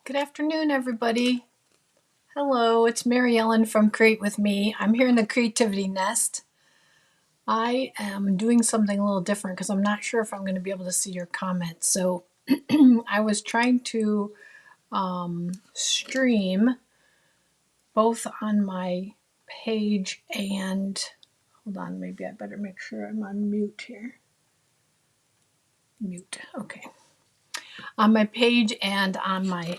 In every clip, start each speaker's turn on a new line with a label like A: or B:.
A: Good afternoon, everybody. Hello, it's Mary Ellen from Create With Me. I'm here in the Creativity Nest. I am doing something a little different because I'm not sure if I'm going to be able to see your comments. So I was trying to stream both on my page and, hold on, maybe I better make sure I'm on mute here. Mute, okay. On my page and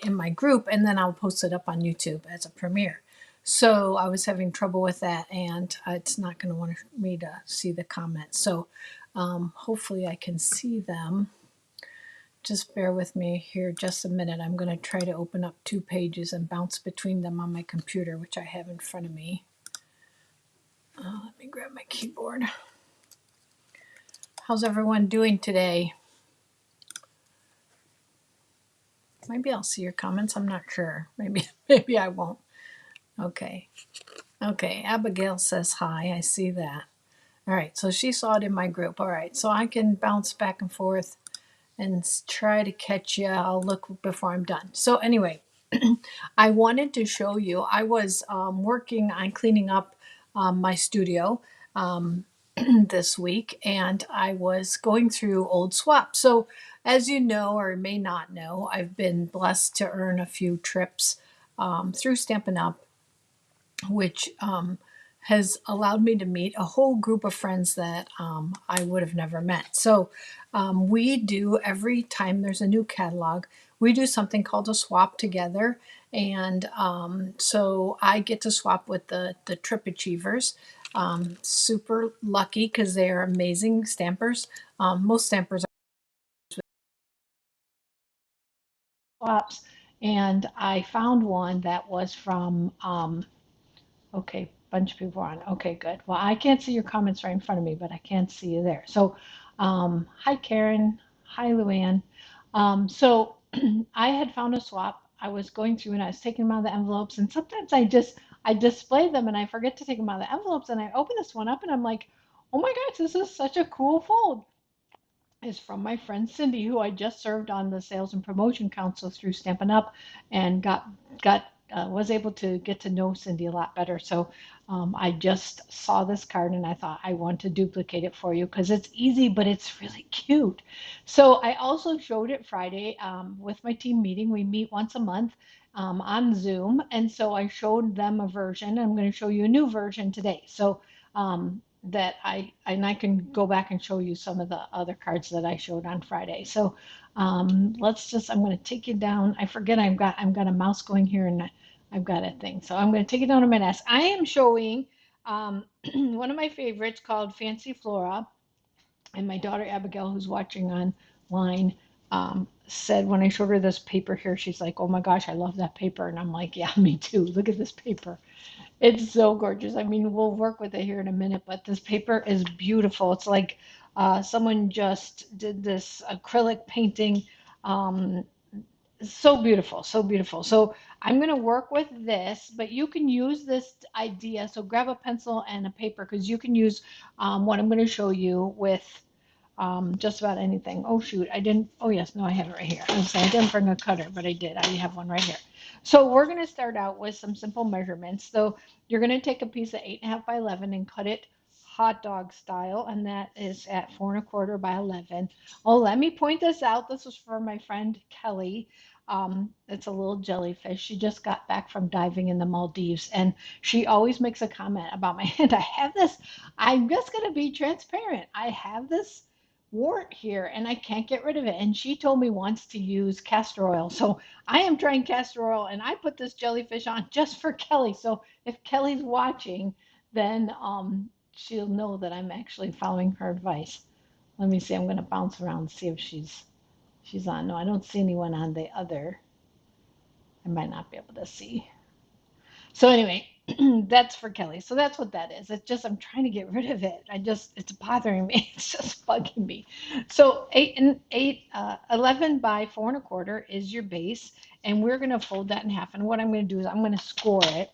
A: in my group, and then I'll post it up on YouTube as a premiere. So I was having trouble with that, and it's not going to want me to see the comments. So hopefully I can see them. Just bear with me here just a minute. I'm going to try to open up two pages and bounce between them on my computer, which I have in front of me. Let me grab my keyboard. How's everyone doing today? Maybe I'll see your comments. I'm not sure. Maybe I won't. Okay. Okay, Abigail says hi. I see that. All right, so she saw it in my group. All right, so I can bounce back and forth and try to catch you. I'll look before I'm done. So anyway, I wanted to show you, I was working on cleaning up my studio this week, and I was going through old swaps. So as you know, or may not know, I've been blessed to earn a few trips through Stampin' Up, which has allowed me to meet a whole group of friends that I would have never met. So we do, every time there's a new catalog, we do something called a swap together. And so I get to swap with the Trip Achievers. Super lucky because they are amazing stampers. Most stampers are swaps. And I found one that was from okay, bunch of people are on. Okay, good. Well, I can't see your comments right in front of me, but I can see you there. So, hi, Karen. Hi, Luann. So, I had found a swap. I was going through and I was taking them out of the envelopes, and sometimes I display them and I forget to take them out of the envelopes, and I open this one up and I'm like, oh my gosh, this is such a cool fold. Is from my friend Cindy, who I just served on the Sales and Promotion Council through Stampin' Up, and was able to get to know Cindy a lot better. So I just saw this card and I thought I want to duplicate it for you because it's easy, but it's really cute. So I also showed it Friday with my team meeting. We meet once a month on Zoom, and so I showed them a version. I'm going to show you a new version today. So that I can go back and show you some of the other cards that I showed on Friday. So I'm going to take you down. I forget I've got a mouse going here and I've got a thing. So I'm going to take you down to my desk. I am showing one of my favorites called Fancy Flora, and my daughter Abigail, who's watching online, said when I showed her this paper here, she's like, "Oh my gosh, I love that paper," and I'm like, "Yeah, me too. Look at this paper." It's so gorgeous. I mean, we'll work with it here in a minute, but this paper is beautiful. It's like someone just did this acrylic painting. Um, so beautiful, so beautiful. So I'm going to work with this, but you can use this idea. So grab a pencil and a paper because you can use what I'm going to show you with just about anything. Oh shoot, I didn't, oh yes, no, I have it right here. I didn't bring a cutter, but I did. I have one right here. So we're going to start out with some simple measurements. So you're going to take a piece of 8.5 by 11 and cut it hot dog style, and that is at 4 1/4 by 11. Oh, let me point this out. This was for my friend Kelly. It's a little jellyfish. She just got back from diving in the Maldives, and she always makes a comment about my hand. I have this, I'm just going to be transparent. I have this wart here and I can't get rid of it. And she told me once to use castor oil. So I am trying castor oil and I put this jellyfish on just for Kelly. So if Kelly's watching, then she'll know that I'm actually following her advice. Let me see. I'm going to bounce around and see if she's on. No, I don't see anyone on the other. I might not be able to see. So anyway, that's for Kelly. So that's what that is. It's just I'm trying to get rid of it. It's bothering me. It's just bugging me. So 11 by 4 1/4 is your base, and we're gonna fold that in half. And what I'm gonna do is I'm gonna score it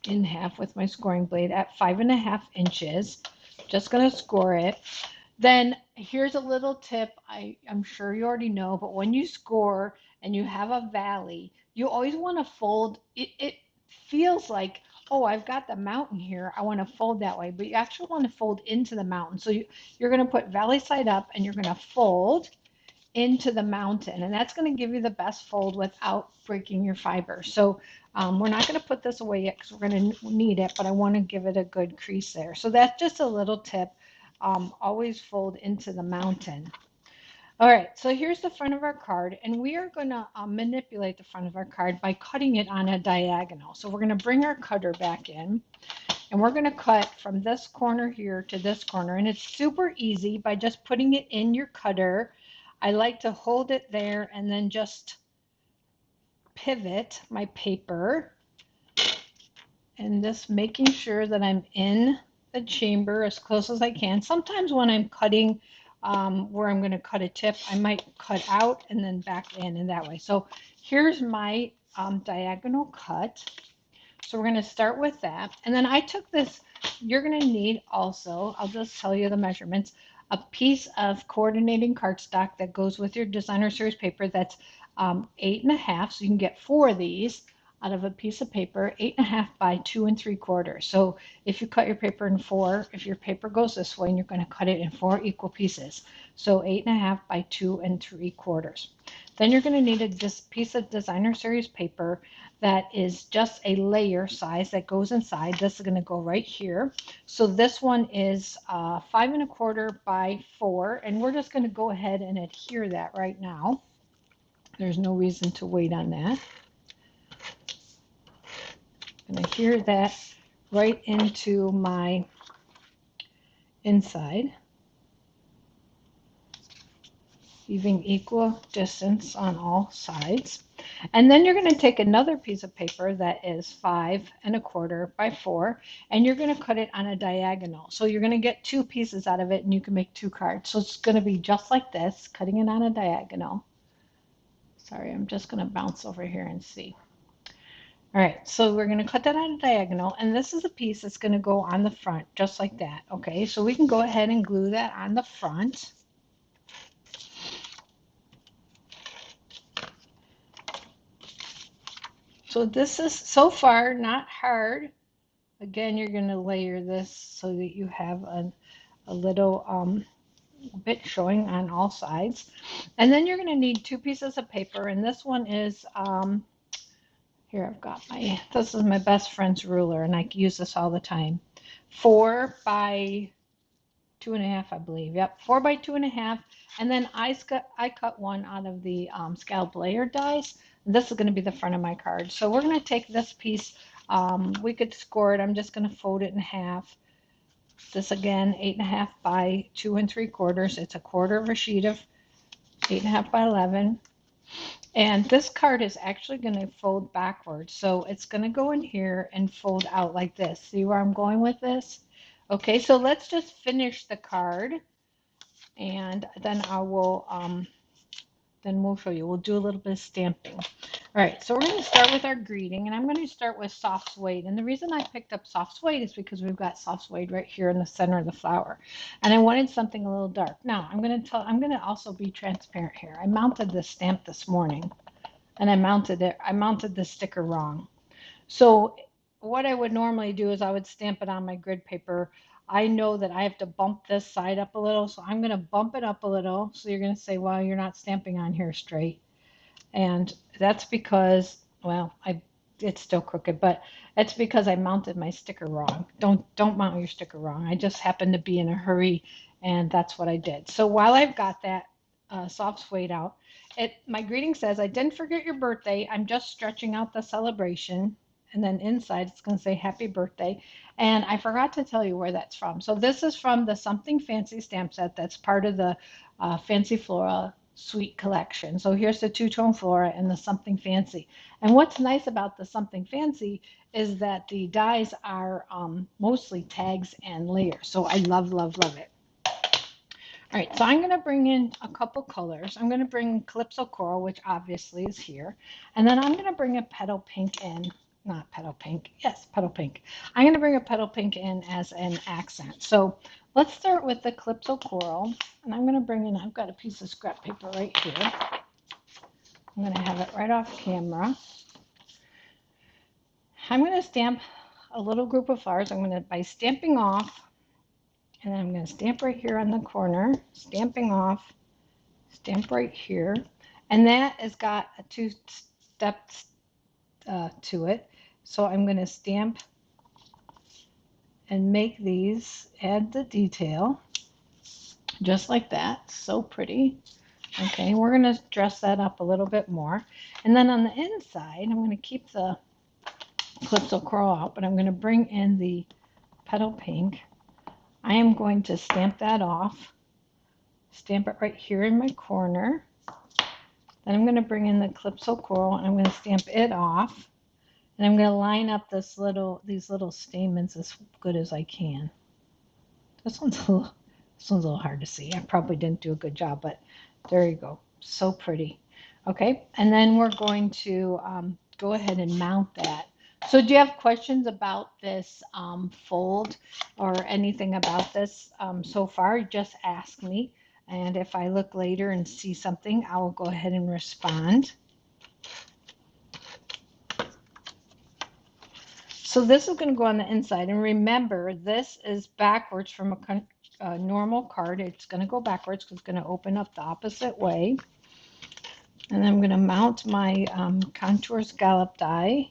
A: in half with my scoring blade at 5.5 inches. Just gonna score it. Then here's a little tip I'm sure you already know, but when you score and you have a valley, you always want to fold. It feels like, oh, I've got the mountain here. I want to fold that way, but you actually want to fold into the mountain. So you're going to put valley side up and you're going to fold into the mountain, and that's going to give you the best fold without breaking your fiber. So we're not going to put this away yet because we're going to need it, but I want to give it a good crease there. So that's just a little tip. Always fold into the mountain. All right, so here's the front of our card, and we are going to manipulate the front of our card by cutting it on a diagonal. So we're going to bring our cutter back in, and we're going to cut from this corner here to this corner, and it's super easy by just putting it in your cutter. I like to hold it there and then just pivot my paper and just making sure that I'm in the chamber as close as I can. Sometimes when I'm cutting where I'm going to cut a tip, I might cut out and then back in that way. So here's my diagonal cut. So we're going to start with that. And then I took this, you're going to need also, I'll just tell you the measurements, a piece of coordinating cardstock that goes with your designer series paper that's 8.5. So you can get 4 of these out of a piece of paper, 8.5 by 2 3/4. So if you cut your paper in 4, if your paper goes this way and you're going to cut it in 4 equal pieces. So 8.5 by 2 3/4. Then you're going to need a piece of designer series paper that is just a layer size that goes inside. This is going to go right here. So this one is 5 1/4 by 4, and we're just going to go ahead and adhere that right now. There's no reason to wait on that. I'm going to adhere that right into my inside, leaving equal distance on all sides. And then you're going to take another piece of paper that is 5 1/4 by 4, and you're going to cut it on a diagonal. So you're going to get 2 pieces out of it, and you can make 2 cards. So it's going to be just like this, cutting it on a diagonal. Sorry, I'm just going to bounce over here and see. All right, so we're going to cut that on a diagonal, and this is a piece that's going to go on the front, just like that. Okay, so we can go ahead and glue that on the front. So this is so far not hard. Again, you're going to layer this so that you have a little bit showing on all sides. And then you're going to need 2 pieces of paper, and this one is, here I've got this is my best friend's ruler, and I use this all the time. 4 by 2.5, I believe. Yep, 4 by 2.5. And then I cut one out of the scalloped layer dies. This is going to be the front of my card. So we're going to take this piece. We could score it. I'm just going to fold it in half. This again, 8.5 by 2 3/4. It's a quarter of a sheet of 8.5 by 11. And this card is actually going to fold backwards. So it's going to go in here and fold out like this. See where I'm going with this? Okay, so let's just finish the card, and then then we'll show you. We'll do a little bit of stamping. All right, so we're going to start with our greeting, and I'm going to start with soft suede. And the reason I picked up soft suede is because we've got soft suede right here in the center of the flower, and I wanted something a little dark. Now I'm going to also be transparent here. I mounted this stamp this morning, and I mounted the sticker wrong. So what I would normally do is I would stamp it on my grid paper. I know that I have to bump this side up a little, so I'm going to bump it up a little. So you're going to say, well, you're not stamping on here straight. And that's because, well, it's still crooked, but it's because I mounted my sticker wrong. Don't mount your sticker wrong. I just happened to be in a hurry, and that's what I did. So while I've got that soft suede out, my greeting says, I didn't forget your birthday. I'm just stretching out the celebration. And then inside it's going to say happy birthday. And I forgot to tell you where that's from. So this is from the Something Fancy stamp set that's part of the Fancy Flora Suite Collection. So here's the two-tone Flora and the Something Fancy. And what's nice about the Something Fancy is that the dies are mostly tags and layers. So I love, love, love it. All right, so I'm going to bring in a couple colors. I'm going to bring Calypso Coral, which obviously is here. And then I'm going to bring a Petal Pink in, not petal pink. Yes, petal pink. I'm going to bring a petal pink in as an accent. So let's start with the Calypso Coral. And I'm going to bring in, I've got a piece of scrap paper right here. I'm going to have it right off camera. I'm going to stamp a little group of flowers. I'm going to, by stamping off, and then I'm going to stamp right here on the corner, stamping off, stamp right here. And that has got a two-step to it. So I'm going to stamp and make these, add the detail, just like that. So pretty. Okay, we're going to dress that up a little bit more. And then on the inside, I'm going to keep the Calypso Coral out, but I'm going to bring in the petal pink. I am going to stamp that off, stamp it right here in my corner. Then I'm going to bring in the Calypso Coral and I'm going to stamp it off. And I'm going to line up these little stamens as good as I can. This one's a little hard to see. I probably didn't do a good job, but there you go. So pretty. Okay, and then we're going to go ahead and mount that. So do you have questions about this fold or anything about this so far? Just ask me. And if I look later and see something, I will go ahead and respond. So this is going to go on the inside. And remember, this is backwards from a normal card. It's going to go backwards because it's going to open up the opposite way. And I'm going to mount my contour scallop die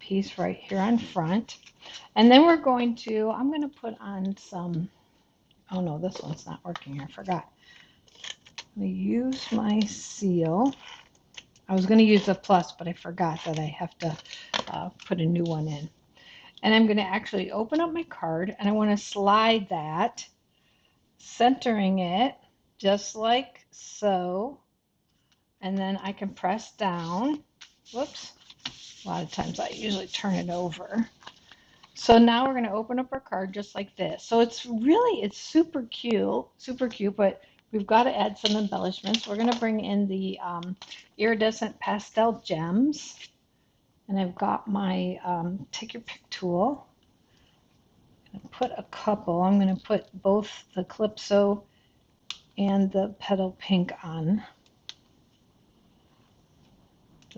A: piece right here on front. And then we're going to, I'm going to put on some, oh no, this one's not working. I forgot. I'm going to use my seal. I was going to use a plus, but I forgot that I have to put a new one in. And I'm going to actually open up my card and I want to slide that, centering it just like so. And then I can press down. Whoops. A lot of times I usually turn it over. So now we're going to open up our card just like this. So it's super cute, but we've got to add some embellishments. We're going to bring in the iridescent pastel gems. And I've got my take your pick tool. I'm going to put a couple. I'm going to put both the Calypso and the petal pink on.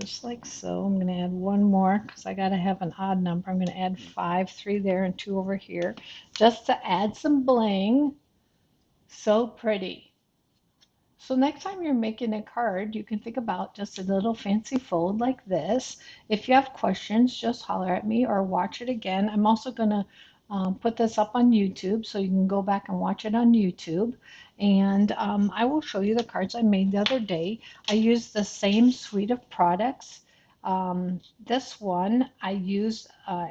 A: Just like so. I'm going to add one more because I got to have an odd number. I'm going to add 5, 3 there and 2 over here just to add some bling. So pretty. So next time you're making a card, you can think about just a little fancy fold like this. If you have questions, just holler at me or watch it again. I'm also going to put this up on YouTube, so you can go back and watch it on YouTube. And I will show you the cards I made the other day. I used the same suite of products. This one I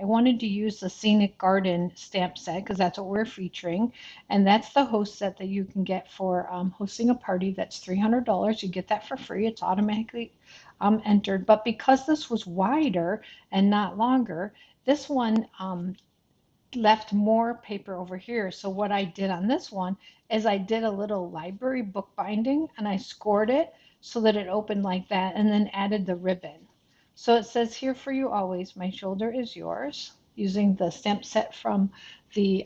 A: wanted to use the Scenic Garden stamp set because that's what we're featuring. And that's the host set that you can get for hosting a party that's $300. You get that for free. It's automatically entered. But because this was wider and not longer, this one left more paper over here. So what I did on this one is I did a little library book binding and I scored it so that it opened like that and then added the ribbon. So it says here for you always, my shoulder is yours, using the stamp set from the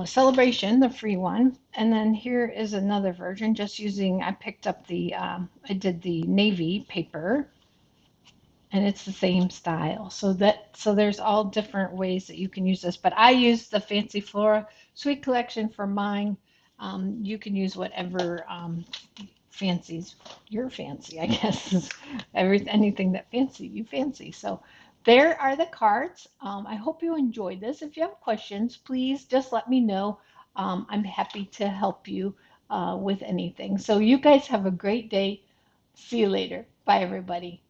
A: celebration, the free one. And then here is another version, just using, I picked up the, I did the navy paper, and it's the same style. So there's all different ways that you can use this, but I use the Fancy Flora Suite Collection for mine. You can use whatever fancies your fancy, I guess. Anything that you fancy. So there are the cards. I hope you enjoyed this. If you have questions, please just let me know. I'm happy to help you with anything. So you guys have a great day. See you later. Bye, everybody.